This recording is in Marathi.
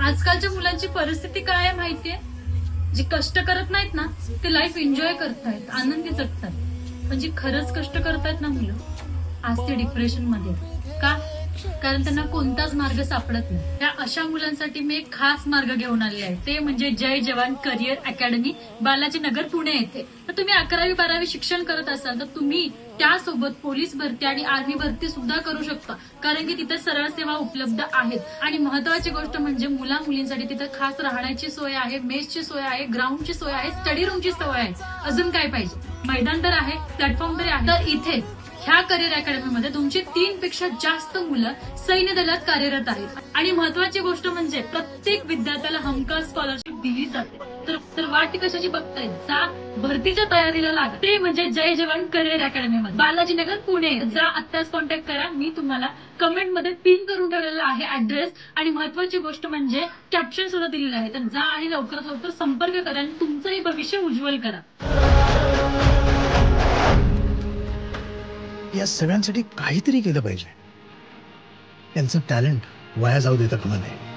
आजकालच्या मुलांची परिस्थिती काय आहे माहितीये, जे कष्ट करत नाहीत ना ते लाईफ एन्जॉय करतायत, आनंदी जगतायत. पण जे खरंच कष्ट करतायत ना मुलं, आज ते डिप्रेशन मध्ये. का? कारण त्यांना कोणताच मार्ग सापडत नाही. त्या अशा मुलांसाठी मी एक खास मार्ग घेऊन आले आहे, ते म्हणजे जय जवान करिअर अकॅडमी, बालाजी नगर, पुणे येथे. तर तुम्ही 11वी-12वी शिक्षण करत असाल तर तुम्ही त्यासोबत पोलीस भरती आणि आर्मी भरती सुद्धा करू शकता, कारण की तिथे सरळ सेवा उपलब्ध आहेत. आणि महत्वाची गोष्ट म्हणजे मुला मुलींसाठी तिथे खास राहण्याची सोय आहे, मेसची सोय आहे, ग्राउंडची सोय आहे, स्टडी रूमची सोय आहे. अजून काय पाहिजे? मैदान तर आहे, प्लॅटफॉर्म तरी आहे. तर इथे ह्या करिअर अकॅडमीमध्ये 203 पेक्षा जास्त मुलं सैन्य दलात कार्यरत आहेत. आणि महत्वाची गोष्ट म्हणजे प्रत्येक विद्यार्थ्याला हमखास स्कॉलरशिप दिली जाते. तर वाट कशाची बघताय? जा भरतीच्या तयारीला लागा. ते म्हणजे जय जवान करिअर अकॅडमीमध्ये, बालाजी नगर, पुणे. जा आत्ताच कॉन्टॅक्ट करा. मी तुम्हाला कमेंट मध्ये पिन करून ठेवलेला आहे ऍड्रेस. आणि महत्वाची गोष्ट म्हणजे कॅप्शन सुद्धा दिलेलं आहे. तर जा आणि लवकरात लवकर संपर्क करा आणि तुमचंही भविष्य उज्ज्वल करा. या सगळ्यांसाठी काहीतरी केलं पाहिजे. त्यांचं टॅलेंट वाया जाऊ देता कामा नये.